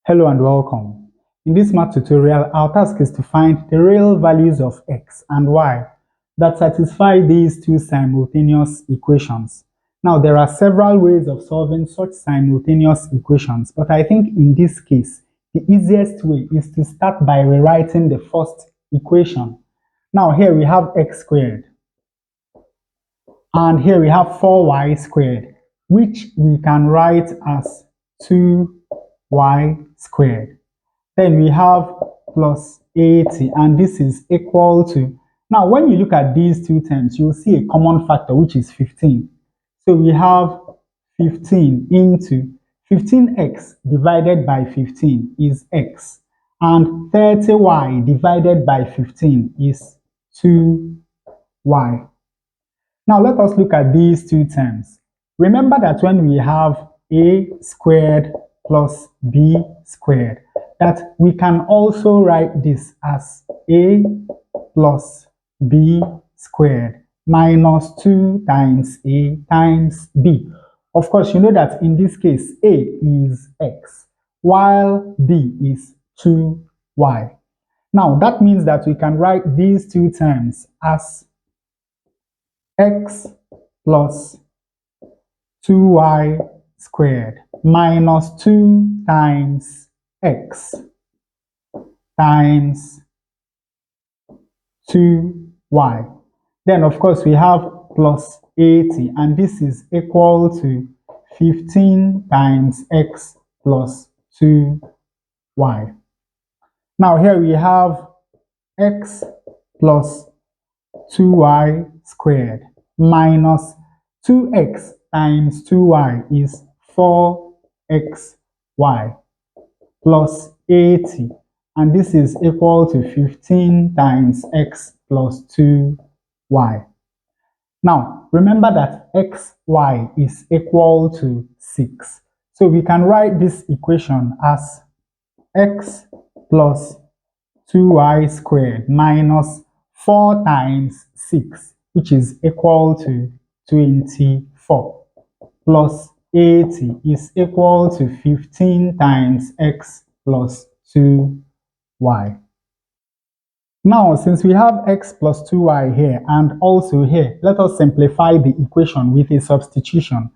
Hello and welcome. In this math tutorial, our task is to find the real values of x and y that satisfy these two simultaneous equations. Now, there are several ways of solving such simultaneous equations, but I think in this case, the easiest way is to start by rewriting the first equation. Now, here we have x squared, and here we have 4y squared, which we can write as 2y squared. Then we have plus 80, and this is equal to, now when you look at these two terms, you'll see a common factor, which is 15. So we have 15 into 15x divided by 15 is x, and 30y divided by 15 is 2y. Now let us look at these two terms. Remember that when we have a squared plus b squared, that we can also write this as a plus b squared minus 2 times a times b. Of course, you know that in this case, a is x, while b is 2y. Now, that means that we can write these two terms as x plus 2y squared minus 2 times x times 2y. Then, of course, we have plus 80, and this is equal to 15 times x plus 2y. Now, here we have x plus 2y squared minus 2x times 2y is 4xy plus 80, and this is equal to 15 times x plus 2y. Now, remember that xy is equal to 6. So we can write this equation as x plus 2y squared minus 4 times 6, which is equal to 24, plus 80 is equal to 15 times x plus 2y. Now, since we have x plus 2y here and also here, let us simplify the equation with a substitution.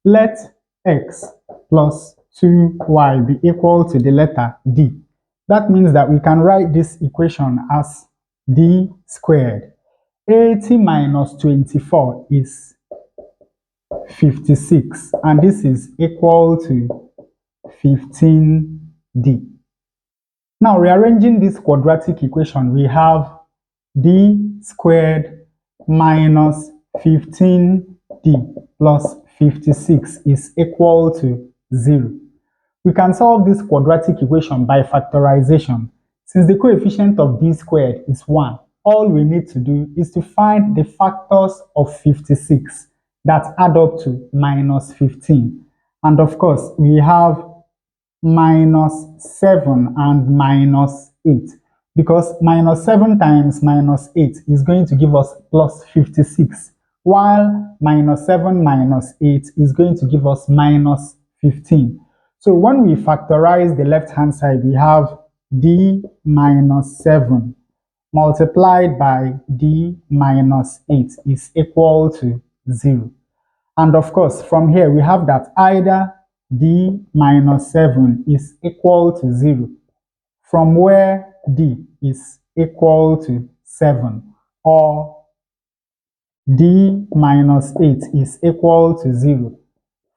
Let x plus 2y be equal to the letter d. That means that we can write this equation as d squared. 80 minus 24 is 56, and this is equal to 15d. Now, rearranging this quadratic equation, we have d squared minus 15d plus 56 is equal to 0. We can solve this quadratic equation by factorization. Since the coefficient of d squared is 1, all we need to do is to find the factors of 56 that add up to minus 15. And of course, we have minus 7 and minus 8, because minus 7 times minus 8 is going to give us plus 56, while minus 7 minus 8 is going to give us minus 15. So when we factorize the left-hand side, we have d minus 7 multiplied by d minus 8 is equal to 0. And of course, from here, we have that either d minus 7 is equal to 0, from where d is equal to 7, or d minus 8 is equal to 0,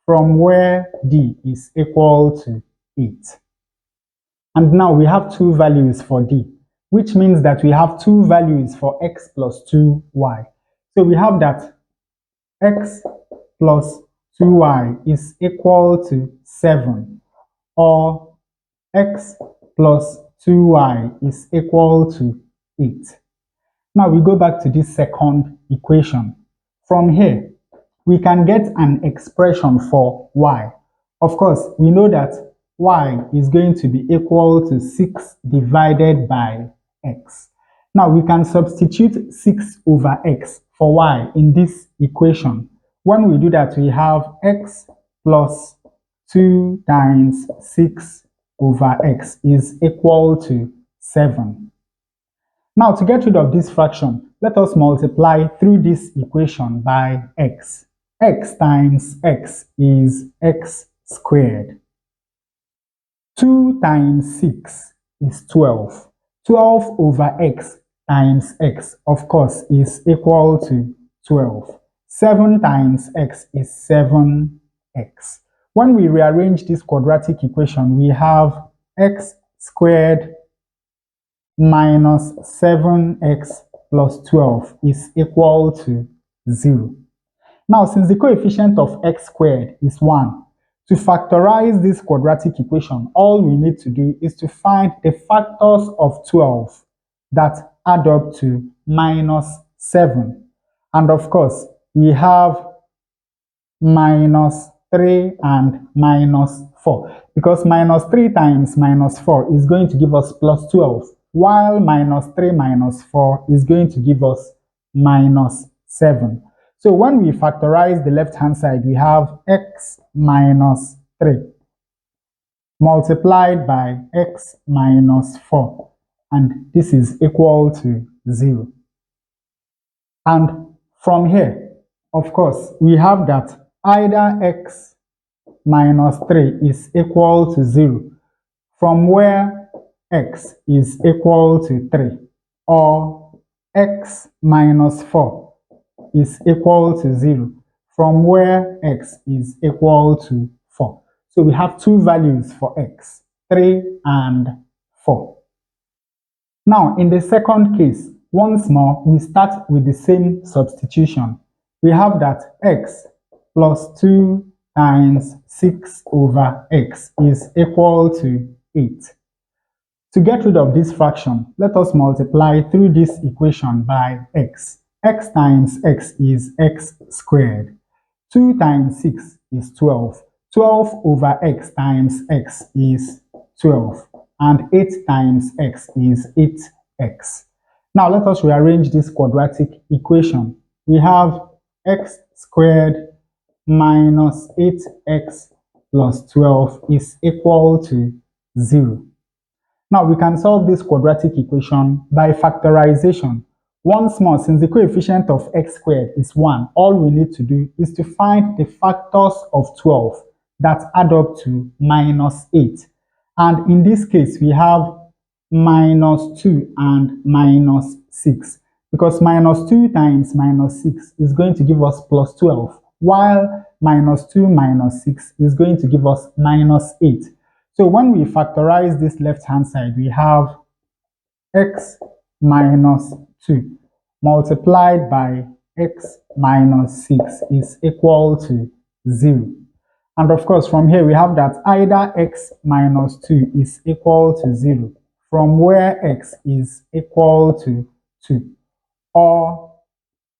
from where d is equal to 8. And now we have two values for d, which means that we have two values for x plus 2y. So we have that x plus 2y is equal to 7, or x plus 2y is equal to 8. Now we go back to this second equation. From here, we can get an expression for y. Of course, we know that y is going to be equal to 6 divided by x. Now we can substitute 6 over x for y in this equation. When we do that, we have x plus 2 times 6 over x is equal to 7. Now, to get rid of this fraction, let us multiply through this equation by x. X times x is x squared. 2 times 6 is 12. 12 over x times x, of course, is equal to 12. 7 times x is 7x. When we rearrange this quadratic equation, we have x squared minus 7x plus 12 is equal to 0. Now, since the coefficient of x squared is 1, to factorize this quadratic equation, all we need to do is to find the factors of 12 that add up to minus 7. And of course, we have minus 3 and minus 4, because minus 3 times minus 4 is going to give us plus 12, while minus 3 minus 4 is going to give us minus 7. So when we factorize the left-hand side, we have x minus 3 multiplied by x minus 4, and this is equal to 0. And from here, of course, we have that either x minus 3 is equal to 0, from where x is equal to 3, or x minus 4 is equal to 0, from where x is equal to 4. So we have two values for x, 3 and 4. Now, in the second case, once more, we start with the same substitution. We have that x plus 2 times 6 over x is equal to 8. To get rid of this fraction, let us multiply through this equation by x. X times x is x squared. 2 times 6 is 12. 12 over x times x is 12. And 8 times x is 8x. Now let us rearrange this quadratic equation. We have x squared minus 8x plus 12 is equal to 0. Now we can solve this quadratic equation by factorization. Once more, since the coefficient of x squared is 1, all we need to do is to find the factors of 12 that add up to minus 8. And in this case, we have minus 2 and minus 6, because minus 2 times minus 6 is going to give us plus 12, while minus 2 minus 6 is going to give us minus 8. So when we factorize this left-hand side, we have x minus 2 multiplied by x minus 6 is equal to 0. And of course, from here, we have that either x minus 2 is equal to 0, from where x is equal to 2, or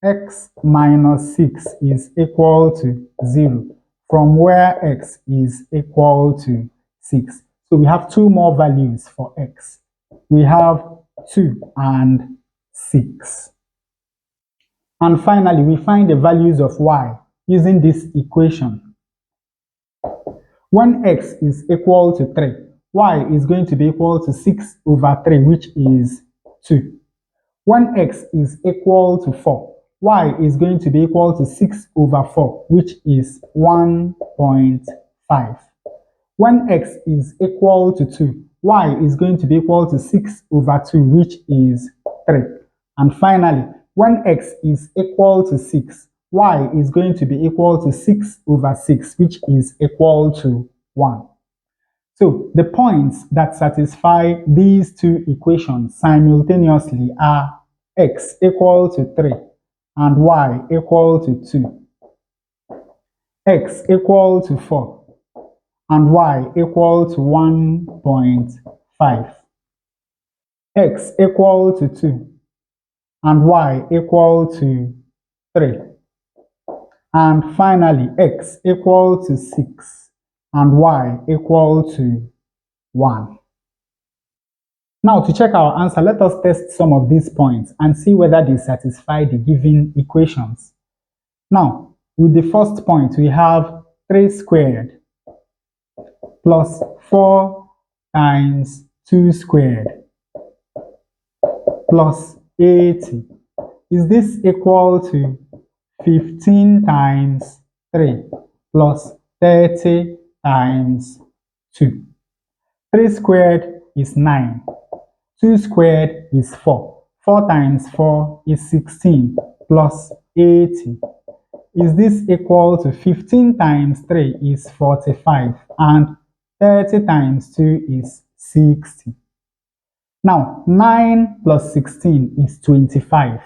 x minus 6 is equal to 0, from where x is equal to 6. So we have two more values for x. We have 2 and 6. And finally, we find the values of y using this equation. When x is equal to 3, y is going to be equal to 6 over 3, which is 2. When x is equal to 4, y is going to be equal to 6 over 4, which is 1.5. When x is equal to 2, y is going to be equal to 6 over 2, which is 3. And finally, when x is equal to 6, y is going to be equal to 6 over 6, which is equal to 1. So the points that satisfy these two equations simultaneously are x equal to 3 and y equal to 2, x equal to 4 and y equal to 1.5, x equal to 2 and y equal to 3, and finally x equal to 6 and y equal to 1. Now, to check our answer, let us test some of these points and see whether they satisfy the given equations. Now, with the first point, we have 3 squared plus 4 times 2 squared plus 80. Is this equal to 15 times 3 plus 30 times 2? 3 squared is 9. 2 squared is 4. 4 times 4 is 16 plus 80. Is this equal to 15 times 3 is 45 and 30 times 2 is 60? Now, 9 plus 16 is 25.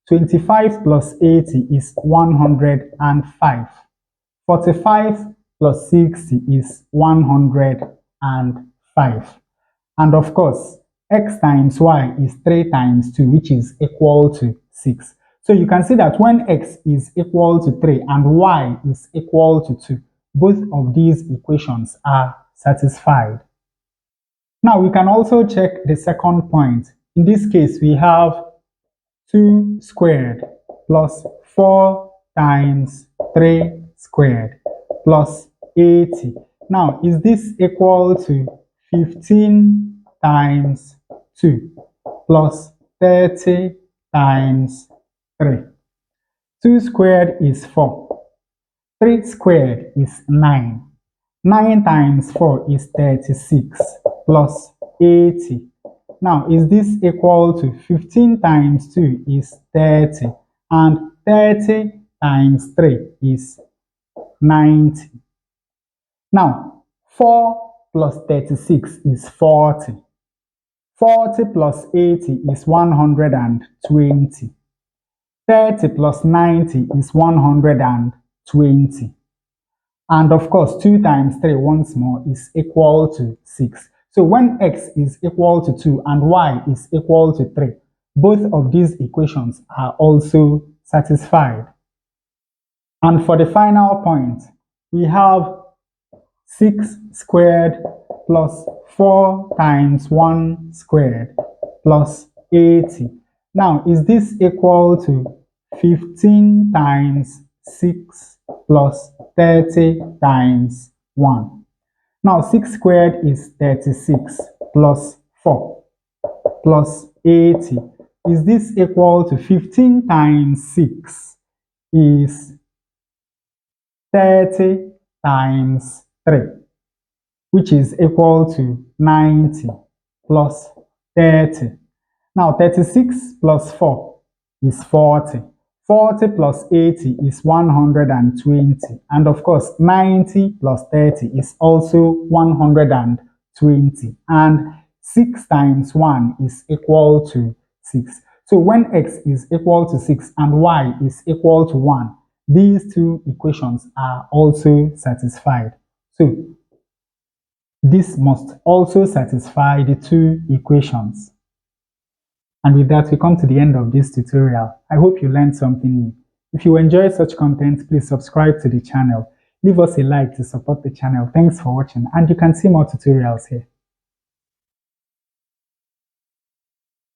25 plus 80 is 105. 45 plus 60 is 105. And of course, x times y is 3 times 2, which is equal to 6. So you can see that when x is equal to 3 and y is equal to 2, both of these equations are satisfied. Now we can also check the second point. In this case, we have 2 squared plus 4 times 3 squared plus 80. Now, is this equal to 15 times 2 plus 30 times 3? 2 squared is 4. 3 squared is 9. 9 times 4 is 36 plus 80. Now, is this equal to 15 times 2 is 30 and 30 times 3 is 90. Now, 4 plus 36 is 40. 40 plus 80 is 120. 30 plus 90 is 120. And of course, 2 times 3 once more is equal to 6. So when x is equal to 2 and y is equal to 3, both of these equations are also satisfied. And for the final point, we have 6 squared plus 4 times 1 squared plus 80. Now, is this equal to 15 times 6 plus 30 times 1? Now, 6 squared is 36 plus 4 plus 80. Is this equal to 15 times 6 is 30 times 3, which is equal to 90 plus 30. Now, 36 plus 4 is 40. 40 plus 80 is 120. And of course, 90 plus 30 is also 120. And 6 times 1 is equal to 6. So when x is equal to 6 and y is equal to 1, these two equations are also satisfied. So this must also satisfy the two equations. And with that, we come to the end of this tutorial. I hope you learned something new. If you enjoy such content, please subscribe to the channel. Leave us a like to support the channel. Thanks for watching, and you can see more tutorials here.